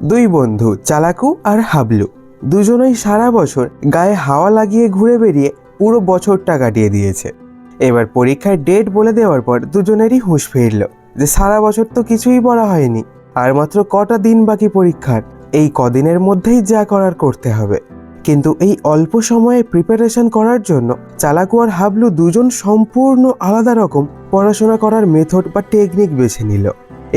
দুই বন্ধু চালাকু আর হাবলু দুজনেই সারা বছর গায়ে হাওয়া লাগিয়ে ঘুরে বেরিয়ে পুরো বছরটা কাটিয়ে দিয়েছে। এবার পরীক্ষার ডেট বলে দেওয়ার পর দুজনেরই হুঁশ ফিরল যে সারা বছর তো কিছুই পড়া হয়নি, আর মাত্র কটা দিন বাকি পরীক্ষার। এই কদিনের মধ্যেই যা করার করতে হবে। কিন্তু এই অল্প সময়ে প্রিপারেশন করার জন্য চালাকু আর হাবলু দুজন সম্পূর্ণ আলাদা রকম পড়াশোনা করার মেথড বা টেকনিক বেছে নিল।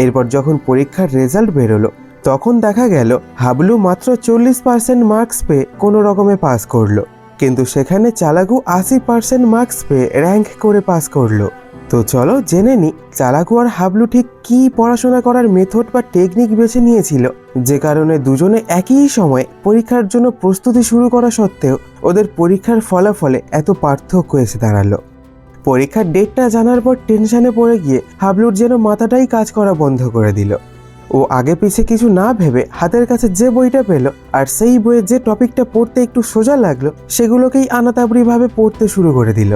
এরপর যখন পরীক্ষার রেজাল্ট বেরোলো তখন দেখা গেল হাবলু মাত্র 40% মার্কস পেয়ে কোনো রকমে পাস করলো, কিন্তু সেখানে চালাকু 80% মার্কস পেয়ে র্যাঙ্ক করে পাস করলো। তো চলো জেনে নি চালাকু আর হাবলু ঠিক কী পড়াশোনা করার মেথড বা টেকনিক বেছে নিয়েছিল, যে কারণে দুজনে একই সময়ে পরীক্ষার জন্য প্রস্তুতি শুরু করা সত্ত্বেও ওদের পরীক্ষার ফলাফলে এত পার্থক্য এসে দাঁড়ালো। পরীক্ষার ডেটটা জানার পর টেনশনে পড়ে গিয়ে হাবলুর যেন মাথাটাই কাজ করা বন্ধ করে দিল। ও আগে পিছে কিছু না ভেবে হাতের কাছে যে বইটা পেল আর সেই বইয়ে যে টপিকটা পড়তে একটু সোজা লাগলো সেগুলোকেই আনাতাবড়িভাবে পড়তে শুরু করে দিল।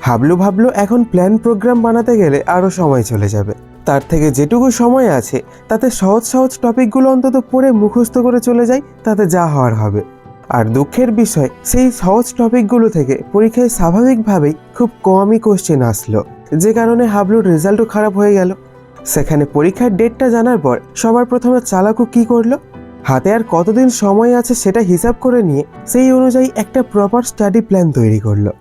হাবলু ভাবলো এখন প্ল্যান প্রোগ্রাম বানাতে গেলে আরও সময় চলে যাবে, তার থেকে যেটুকু সময় আছে তাতে সহজ সহজ টপিকগুলো অন্তত পড়ে মুখস্থ করে চলে যায়, তাতে যা হওয়ার হবে। আর দুঃখের বিষয় সেই সহজ টপিকগুলো থেকে পরীক্ষায় স্বাভাবিকভাবেই খুব কমই কোশ্চেন আসলো, যে কারণে হাবলুর রেজাল্টও খারাপ হয়ে গেল। সেখানে পরীক্ষার ডেটটা জানার পর সবার প্রথমে চালাকু কি করলো, হাতে আর কতদিন সময় আছে সেটা হিসাব করে নিয়ে সেই অনুযায়ী একটা প্রপার স্টাডি প্ল্যান তৈরি করলো।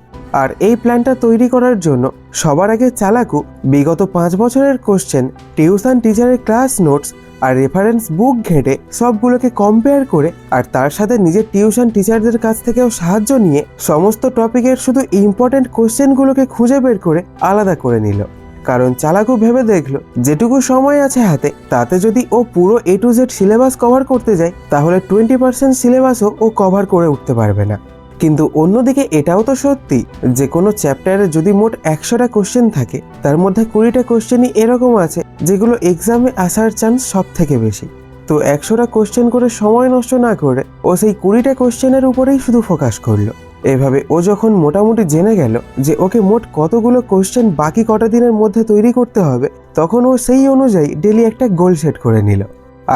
আর এই প্ল্যানটা তৈরি করার জন্য সবার আগে চালাকু বিগত 5 বছরের কোশ্চেন, টিউশন টিচারের ক্লাস নোটস আর রেফারেন্স বুক ঘেঁটে সবগুলোকে কম্পেয়ার করে আর তার সাথে নিজের টিউশন টিচারদের কাছ থেকেও সাহায্য নিয়ে সমস্ত টপিকের শুধু ইম্পর্টেন্ট কোশ্চেনগুলোকে খুঁজে বের করে আলাদা করে নিল। কারণ চালাকু ভেবে দেখলো যেটুকু সময় আছে হাতে তাতে যদি ও পুরো A to Z syllabus cover করতে যায় তাহলে 20% সিলেবাসও ও কভার করে উঠতে পারবে না। কিন্তু অন্যদিকে এটাও তো সত্যি যে কোনো চ্যাপ্টারে যদি মোট 100টা কোশ্চেন থাকে তার মধ্যে 20টা কোশ্চেনই এরকম আছে যেগুলো এক্সামে আসার চান্স সব থেকে বেশি। তো 100টা কোশ্চেন করে সময় নষ্ট না করে ও সেই 20টা কোশ্চেনের উপরেই শুধু ফোকাস করলো। এভাবে ও যখন মোটামুটি জেনে গেল যে ওকে মোট কতগুলো কোশ্চেন বাকি কটা দিনের মধ্যে তৈরি করতে হবে, তখন ও সেই অনুযায়ী ডেলি একটা গোল সেট করে নিল।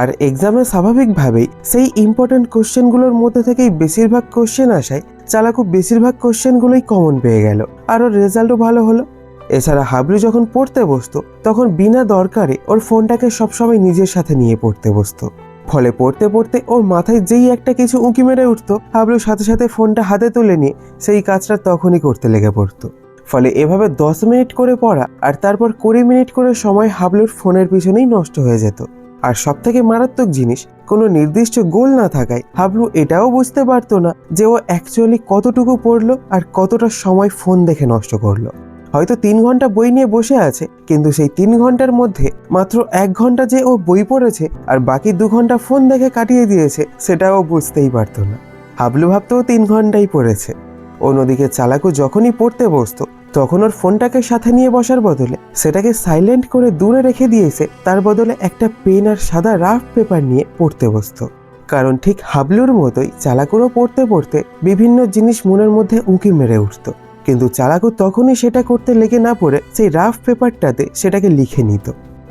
আর এক্সামে স্বাভাবিকভাবেই সেই ইম্পর্টেন্ট কোশ্চেনগুলোর মধ্যে থেকেই বেশিরভাগ কোশ্চেন আসায় চালাকু বেশিরভাগ কোশ্চেনগুলোই কমন পেয়ে গেল আর ওর রেজাল্টও ভালো হলো। এছাড়া হাবলু যখন পড়তে বসতো তখন বিনা দরকারে ওর ফোনটাকে সবসময় নিজের সাথে নিয়ে পড়তে বসতো। ফলে পড়তে পড়তে ওর মাথায় যেই একটা কিছু উঁকি মেরে উঠতো হাবলু সাথে সাথে ফোনটা হাতে তুলে নিয়ে সেই কাজটা তখনই করতে লেগে পড়তো। ফলে এভাবে 10 মিনিট করে পড়া আর তারপর 20 মিনিট করে সময় হাবলুর ফোনের পিছনেই নষ্ট হয়ে যেত। আর সব থেকে মারাত্মক জিনিস, কোনো নির্দিষ্ট গোল না থাকায় হাবলু এটাও বুঝতে পারতো না যে ও অ্যাকচুয়ালি কতটুকু পড়লো আর কতটা সময় ফোন দেখে নষ্ট করলো। হয়তো 3 ঘন্টা বই নিয়ে বসে আছে, কিন্তু সেই 3 ঘন্টার মধ্যে মাত্র 1 ঘন্টা যে ও বই পড়েছে আর বাকি 2 ঘন্টা ফোন দেখে কাটিয়ে দিয়েছে সেটাও বুঝতেই পারতো না। হাবলু ভাবতেও 3 ঘন্টাই পড়েছে। অন্যদিকে চালাকু যখনই পড়তে বসতো তখন ওর ফোনটাকে সাথে নিয়ে বসার বদলে সেটাকে সাইলেন্ট করে দূরে রেখে দিয়েছে, তার বদলে একটা পেন আর সাদা রাফ পেপার নিয়ে পড়তে বসতো। কারণ ঠিক হাবলুর মতোই চালাকুরও পড়তে পড়তে বিভিন্ন জিনিস মনের মধ্যে উঁকি মেরে উঠতো, কিন্তু চালাকু তখনই সেটা করতে লেগে না পড়ে সেই রাফ পেপারটাতে সেটাকে লিখে নিত।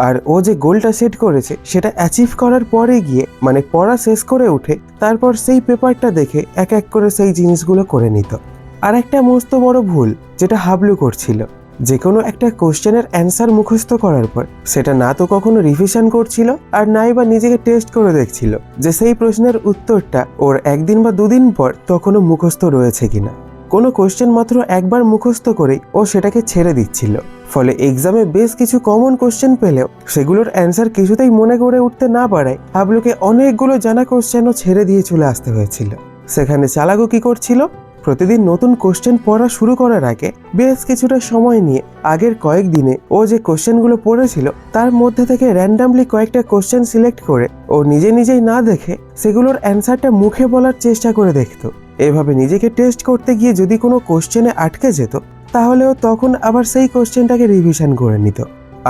আর ও যে গোলটা সেট করেছে সেটা অ্যাচিভ করার পরে গিয়ে মানে পড়া শেষ করে উঠে তারপর সেই পেপারটা দেখে এক এক করে সেই জিনিসগুলো করে নিত। আর একটা মস্ত বড় ভুল যেটা হাবলু করছিল, যে কোনো একটা কোশ্চেনের অ্যান্সার মুখস্থ করার পর সেটা না তো কখনো রিভিশন করছিল আর নাই বা নিজেকে টেস্ট করে দেখছিল যে সেই প্রশ্নের উত্তরটা ওর 1 দিন বা 2 দিন পর তখনও মুখস্থ রয়েছে কিনা। কোনো কোশ্চেন মাত্র একবার মুখস্থ করেই ও সেটাকে ছেড়ে দিচ্ছিল। ফলে এক্সামে বেশ কিছু কমন কোশ্চেন পেলেও সেগুলোর অ্যান্সার কিছুতেই মনে করে উঠতে না পারায় হাবলুকে অনেকগুলো জানা কোশ্চেনও ছেড়ে দিয়ে চলে আসতে হয়েছিল। সেখানে চালাকু কি করছিল, প্রতিদিন নতুন কোশ্চেন পড়া শুরু করার আগে বেশ কিছুটা সময় নিয়ে আগের কয়েকদিনে ও যে কোশ্চেনগুলো পড়েছিল তার মধ্যে থেকে র্যান্ডামলি কয়েকটা কোশ্চেন সিলেক্ট করে ও নিজেই না দেখে সেগুলোর অ্যান্সারটা মুখে বলার চেষ্টা করে দেখতো। এভাবে নিজেকে টেস্ট করতে গিয়ে যদি কোনো কোশ্চেনে আটকে যেত তাহলেও তখন আবার সেই কোশ্চেনটাকে রিভিশন করে নিত।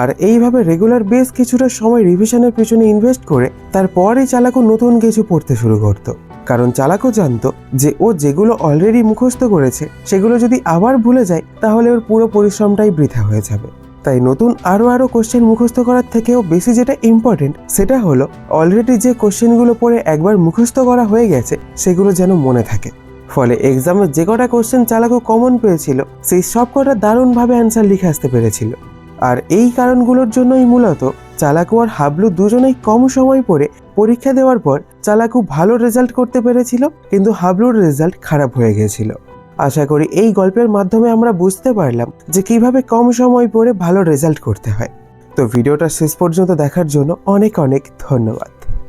আর এইভাবে রেগুলার বেশ কিছুটা সময় রিভিশনের পিছনে ইনভেস্ট করে তারপরেই চালাকু নতুন কিছু পড়তে শুরু করত। কারণ চালাকু জানতো যে ও যেগুলো অলরেডি মুখস্থ করেছে সেগুলো যদি আবার ভুলে যায় তাহলে ওর পুরো পরিশ্রমটাই বৃথা হয়ে যাবে। তাই নতুন আরও কোশ্চেন মুখস্থ করার থেকেও বেশি যেটা ইম্পর্টেন্ট সেটা হলো অলরেডি যে কোশ্চেনগুলো পড়ে একবার মুখস্থ করা হয়ে গেছে সেগুলো যেন মনে থাকে। ফলে এক্সামে যে কটা কোশ্চেন চালাকু কমন পেয়েছিল সেই সব কটা দারুণভাবে অ্যান্সার লিখে আসতে পেরেছিল। আর এই কারণগুলোর জন্যই মূলত চালাকু আর হাবলু দুজনেই কম সময় পড়ে পরীক্ষা দেওয়ার পর চালাকু ভালো রেজাল্ট করতে পেরেছিল, কিন্তু হাবলুর রেজাল্ট খারাপ হয়ে গেছিল। আশা করি এই গল্পের মাধ্যমে আমরা বুঝতে পারলাম যে কিভাবে কম সময় পড়ে ভালো রেজাল্ট করতে হয়। তো ভিডিওটা শেষ পর্যন্ত দেখার জন্য অনেক অনেক ধন্যবাদ।